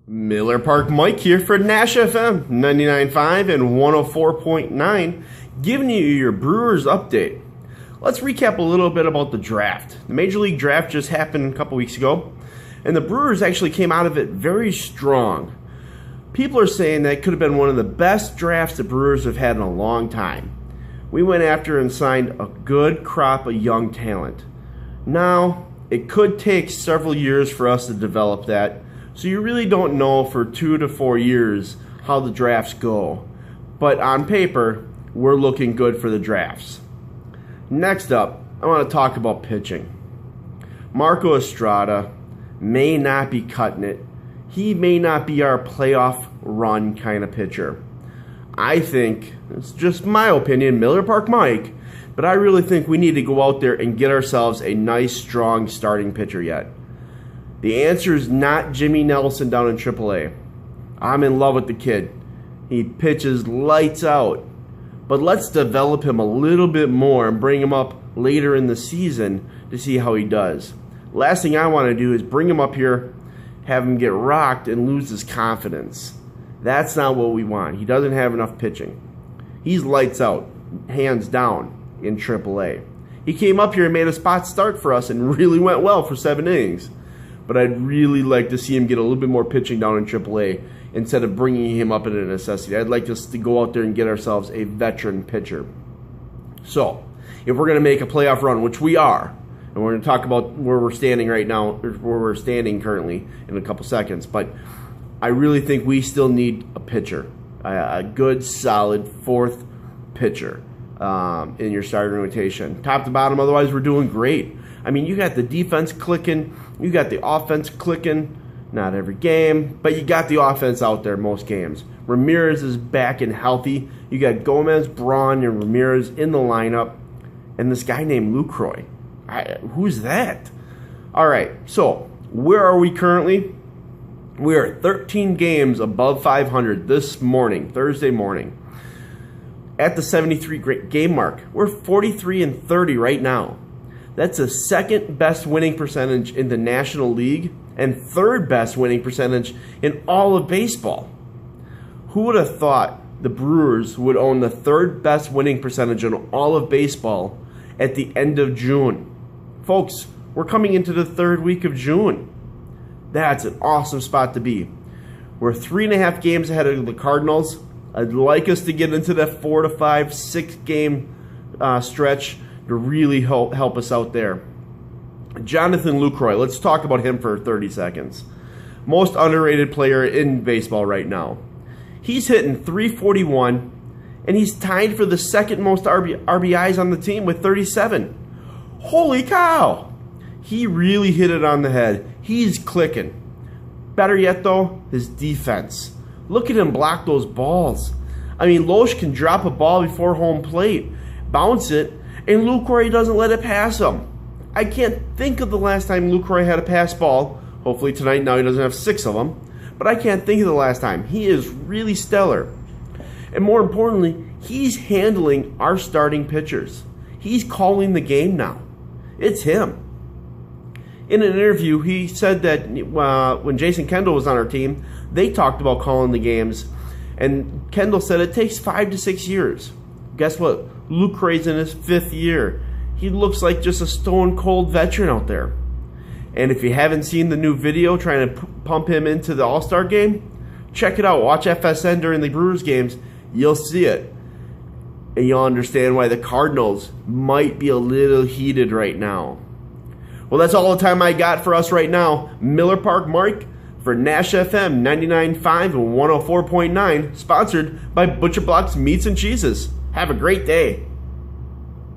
Miller Park Mike here for Nash FM 99.5 and 104.9, giving you your Brewers update. Let's recap a little bit about the draft. The Major League Draft just happened a couple weeks ago, and the Brewers actually came out of it very strong. People are saying that it could have been one of the best drafts the Brewers have had in a long time. We went after and signed a good crop of young talent. Now, it could take several years for us to develop that, so you really don't know for 2 to 4 years how the drafts go. But on paper, we're looking good for the drafts. Next up, I want to talk about pitching. Marco Estrada may not be cutting it. He may not be our playoff run kind of pitcher. I think, it's just my opinion, Miller Park Mike, but I really think we need to go out there and get ourselves a nice, strong starting pitcher yet. The answer is not Jimmy Nelson down in AAA. I'm in love with the kid. He pitches lights out. But let's develop him a little bit more and bring him up later in the season to see how he does. Last thing I want to do is bring him up here, have him get rocked, and lose his confidence. That's not what we want. He doesn't have enough pitching. He's lights out, hands down, in AAA. He came up here and made a spot start for us and really went well for 7 innings. But I'd really like to see him get a little bit more pitching down in AAA instead of bringing him up at a necessity. I'd like us to go out there and get ourselves a veteran pitcher. So, if we're going to make a playoff run, which we are, and we're going to talk about where we're standing right now, or where we're standing currently in a couple seconds, but I really think we still need a pitcher, a good, solid fourth pitcher in your starting rotation. Top to bottom, otherwise we're doing great. I mean, you got the defense clicking, you got the offense clicking, not every game, but you got the offense out there most games. Ramirez is back and healthy. You got Gomez, Braun, and Ramirez in the lineup, and this guy named Lucroy. Who's that? All right, so where are we currently? We are 13 games above 500 this morning, Thursday morning, at the 73 game mark. We're 43-30 right now. That's the second best winning percentage in the National League and third best winning percentage in all of baseball. Who would have thought the Brewers would own the third best winning percentage in all of baseball at the end of June? Folks, we're coming into the third week of June. That's an awesome spot to be. We're 3.5 games ahead of the Cardinals. I'd like us to get into that 4 to 5, 6 game stretch to really help us out there. Jonathan Lucroy, let's talk about him for 30 seconds. Most underrated player in baseball right now. He's hitting .341, and he's tied for the second most RBIs on the team with 37. Holy cow! He really hit it on the head. He's clicking. Better yet, though, his defense. Look at him block those balls. I mean, Loesch can drop a ball before home plate, bounce it, and Lucroy doesn't let it pass him. I can't think of the last time Lucroy had a pass ball. Hopefully tonight now he doesn't have 6 of them. But I can't think of the last time. He is really stellar. And more importantly, he's handling our starting pitchers. He's calling the game now. It's him. In an interview, he said that when Jason Kendall was on our team, they talked about calling the games. And Kendall said it takes 5 to 6 years. Guess what? Lucroy's in his 5th year. He looks like just a stone-cold veteran out there. And if you haven't seen the new video trying to pump him into the All-Star game, check it out. Watch FSN during the Brewers games. You'll see it. And you'll understand why the Cardinals might be a little heated right now. Well, that's all the time I got for us right now. Miller Park Mike for Nash FM 99.5 and 104.9, sponsored by Butcher Block's Meats and Cheeses. Have a great day.